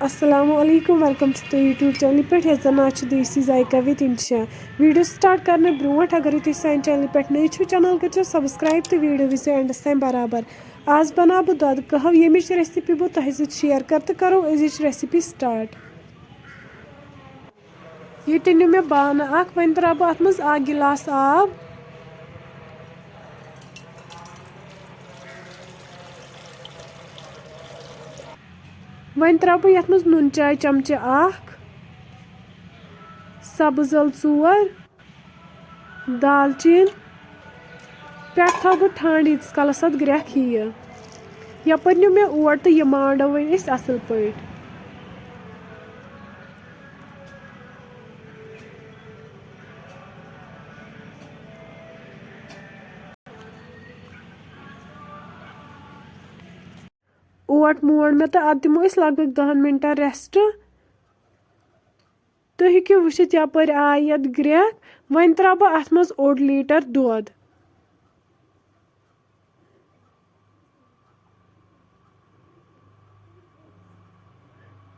अस्सलामुअलैकुम welcome to YouTube channel पे ना देसी जायका विद इंशा वीडियो स्टार्ट करने ब्रोट अगर तुम सान चैनल पे नई छो चैनल कर सब्सक्राइब तो वीडियो विजो एंडस तम बराबर आज बना बह दोद कहव यमिच रेसिपी बह तुह शेयर कर तो करो अजिच रेसिपी स्टार्ट। ये नी मे बान वन त्रा बह अत मज गिलास आब वन त्रा बह ये मज नून चाय चमचे सब्ज ٲl 4 दालचीन पे थो बह ठंड यीस कलस अत ग्रेख यी यपर न्यू मे ओट तो यह मांडो वन असल पे ओट मोड़ मे तो अत दिमो लगभग 10 मिनटन रेस्ट तुम हेकि वुचित यपर आय ये ग्रेख वन त्रा बह अत मज 1 लीटर दोद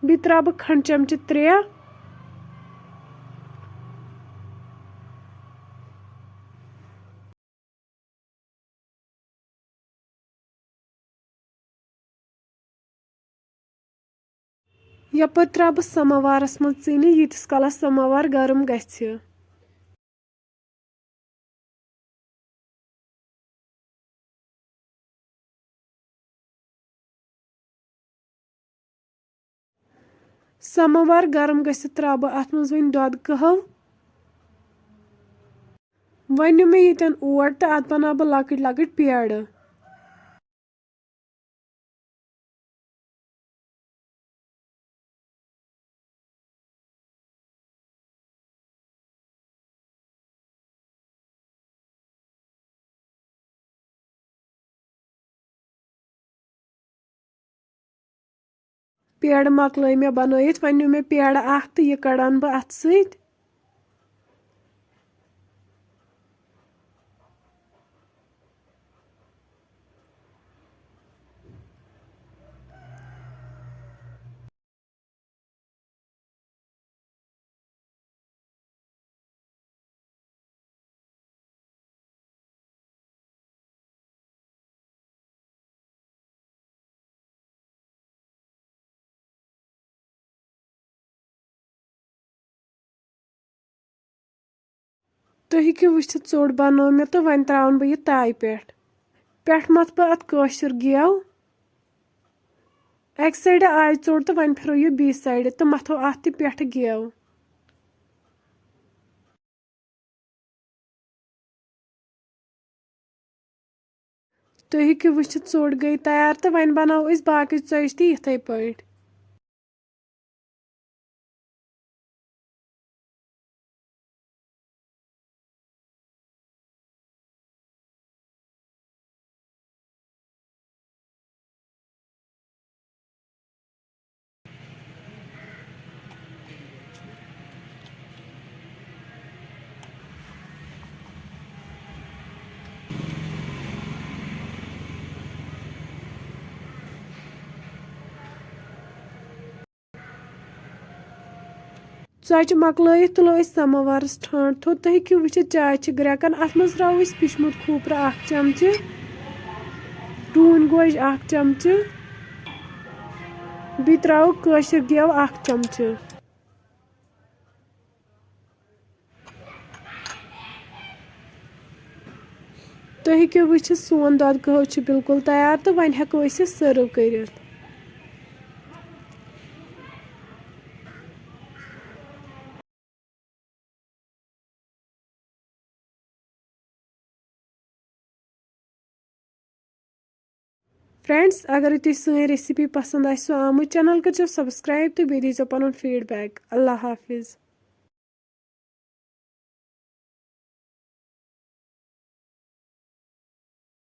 बह त्रा बह खंड चमचे 3 यपर त्रा बह समवारस मज चीनी यीतिस कलस समवार गर्म गछि समवार गर्म गसित त्रा बह अत मज वन दोद कहव वन न्यू मे ये ओट तो अत बना बह लकट लकट पेड़ पेड़ मकल मे बनत वन न्यू मे पेड़ तो यह कड़ान बह अत सत तुम हेकि वुचित चोट बनो मे तो वन त्रावन बह यह ताय पे मथ बह अत कशर गेव अक साइड आय चोट तो वन फिर यह बी साइड तो मथो अत पे गेव तुम हेकि वुचित चोट गई तैयार तो वन बनाओ बाकी चोच तो इथे पे। चौच मकल तुलो समवारस ठंड थोद तुम हेकि वुचित चाय ग्रेकन अत मज त्रो पिशमुत खोपर 1 चमचे डून गोज 1 चमचे बह त्रो कशर गेव 1 चमचे तुम हेकि वुचित सोन दोद कहव बिल्कुल तैयार तो वन हेको सर्व कर। फ्रेंड्स अगर तुम सी रेसिपी पसंद आमत चैनल कर सब्सक्राइब तो बे दीजो पन फीडबैक। अल्लाह हाफिज़।